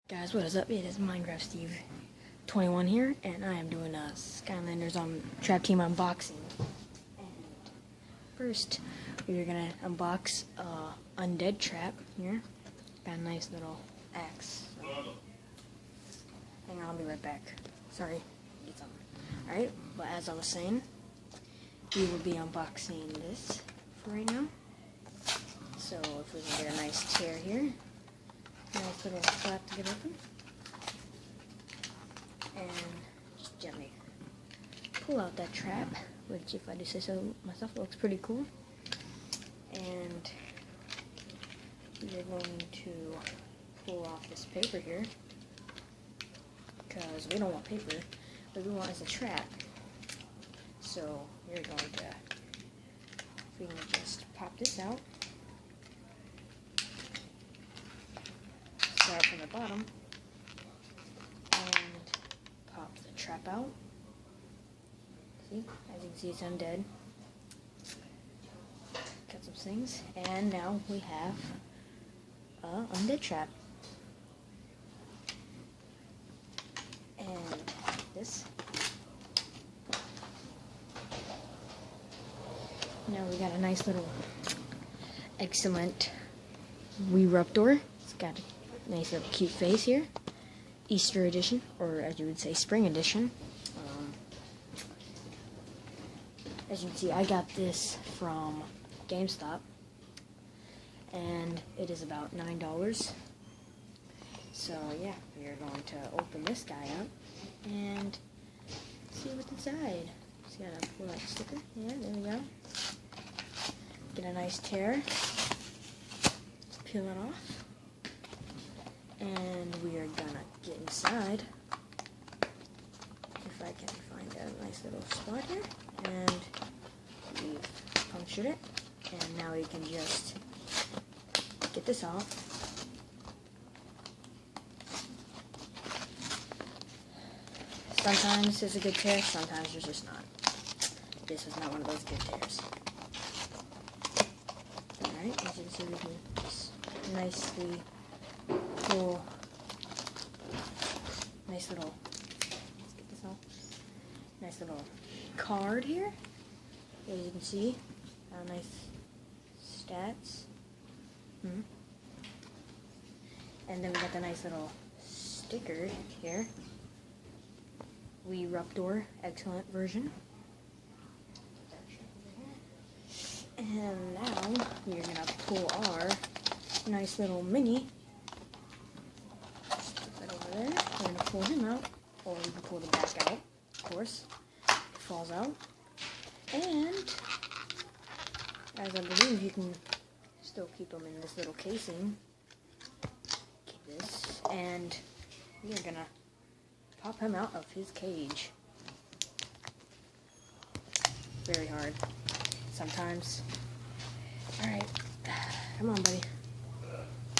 Guys, what is up? It is Minecraft Steve 21 here, and I am doing a Skylanders on Trap Team unboxing. And first, we're gonna unbox Undead Trap here. Got a nice little axe. So. Hang on, I'll be right back. Sorry, get something. Alright, but as I was saying, we will be unboxing this for right now. So if we can get a nice tear here. Nice little flap to get open. And just gently pull out that trap, which, if I do say so myself, looks pretty cool. And we're going to pull off this paper here, because we don't want paper. What we want is a trap. So we're going to, if we can just pop this out. Start from the bottom and pop the trap out. See, as you can see, it's undead. Got some things, and now we have a undead trap. And this. Now we got a nice little, excellent Raptor. It's got nice little cute face here. Easter edition, or as you would say, spring edition. As you can see, I got this from GameStop, and it is about $9. So yeah, we are going to open this guy up and see what's inside. Just gotta pull that sticker. Yeah, there we go. Get a nice tear. Peel it off. And we are gonna get inside, if I can find a nice little spot here, and we've punctured it, and now we can just get this off. Sometimes it's a good tear, sometimes there's just not. This was not one of those good tears. Alright, as you can see, we can just nicely pull, nice little, let's get this off, nice little card here, as you can see, nice stats, and then we got the nice little sticker here, Raptor, excellent version, and now we're going to pull our nice little mini. We're going to pull him out, or we can pull the back out, of course. It falls out. And, as I believe, you can still keep him in this little casing. Keep this. And we are going to pop him out of his cage. Very hard. Sometimes. Alright. Come on, buddy.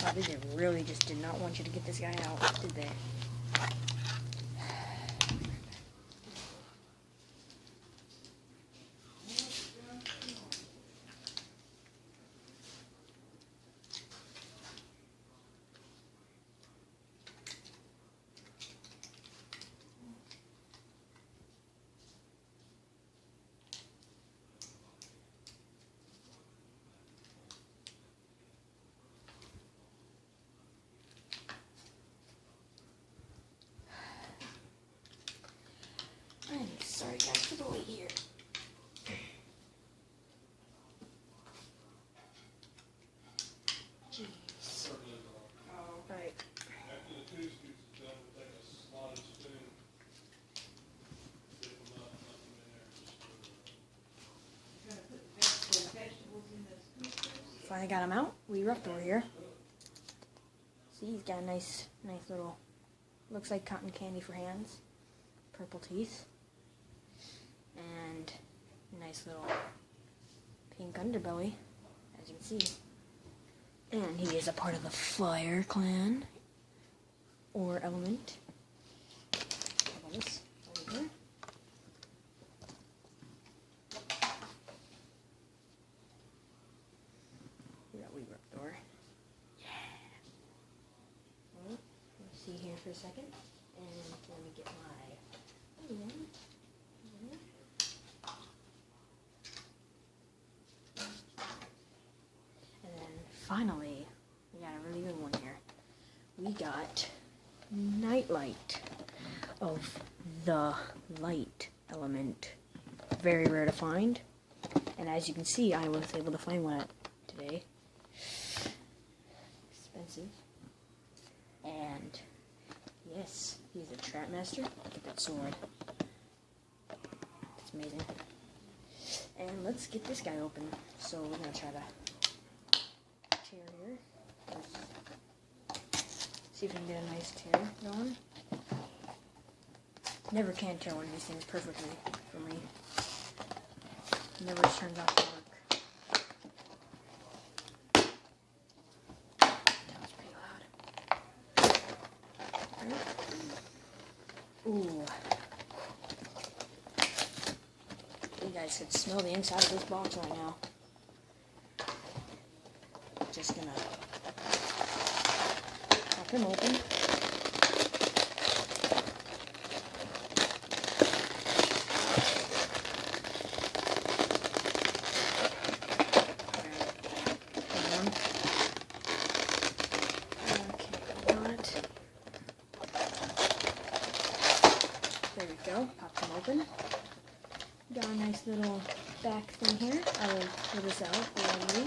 Oh, they really just did not want you to get this guy out, did they? Sorry guys for the wait here. Jeez. Alright. Finally got him out. Raptor here. See, he's got a nice little, looks like cotton candy for hands. Purple teeth. And nice little pink underbelly, as you can see. And he is a part of the Fire Clan, or element. How about this? Over here. We got Raptor. Yeah. for a second. And let me get my other one. And then finally, we got a really good one here. We got Nightlight of the light element. Very rare to find. And as you can see, I was able to find one today. Expensive. And yes, he's a trap master. Look at that sword. It's amazing. And let's get this guy open. So we're gonna try to tear here. See if we can get a nice tear going. Never can tear one of these things perfectly for me. Never turns out to work. That was pretty loud. Right. Ooh. You guys could smell the inside of this box right now. Just gonna pop him open. There we go, popped them open. Got a nice little back thing here. I will pull this out for you.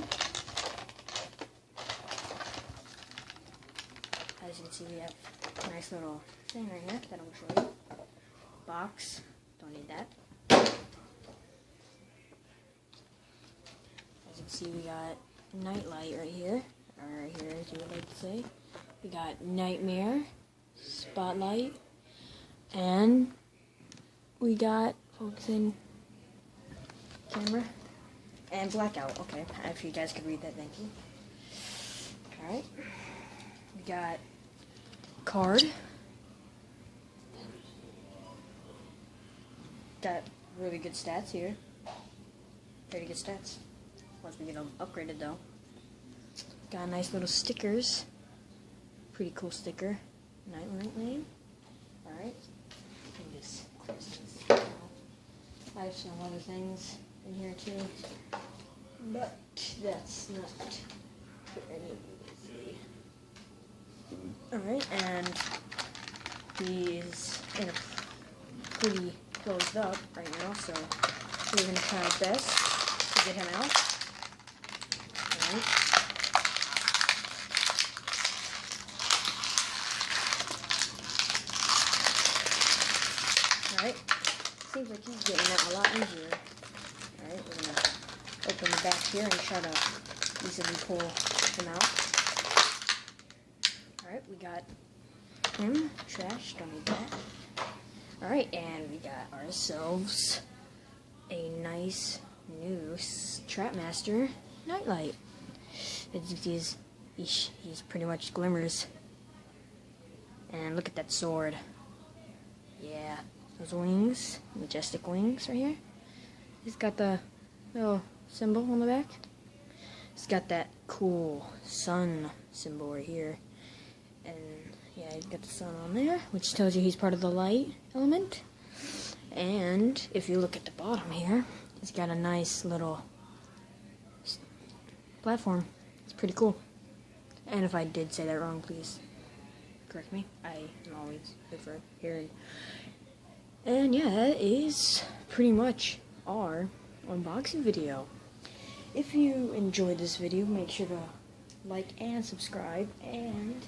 As you can see, we have a nice little thing right here that I'll show you. Box, don't need that. As you can see, we got Nightlight right here, or right here as you would like to say. We got Nightmare, Spotlight, and we got focusing camera and blackout. Okay, if you guys could read that, thank you. Alright, we got card. Got really good stats here. Pretty good stats. Once we get them upgraded though. Got nice little stickers. Pretty cool sticker. Nightlight name. Alright. Just close this. I have some other things in here too. But that's not very easy. Alright, and he's in a pretty closed up right now, so we're going to try our best to get him out. Alright. Alright. Seems like he's getting out a lot easier. Alright, we're going to open the back here and try to easily pull him out. Alright, we got him. Trash, don't need that. Alright, and we got ourselves a nice new Trap Master Nightlight. As you can see, he's pretty much glimmers. And look at that sword. Yeah, those wings, majestic wings right here. He's got the little symbol on the back. He's got that cool sun symbol right here. And yeah, he's got the sun on there, which tells you he's part of the light element. And if you look at the bottom here, he's got a nice little platform. It's pretty cool. And if I did say that wrong, please correct me. I am always good for hearing. And yeah, that is pretty much our unboxing video. If you enjoyed this video, make sure to like and subscribe, and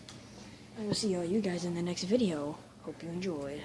I will see all you guys in the next video. Hope you enjoyed.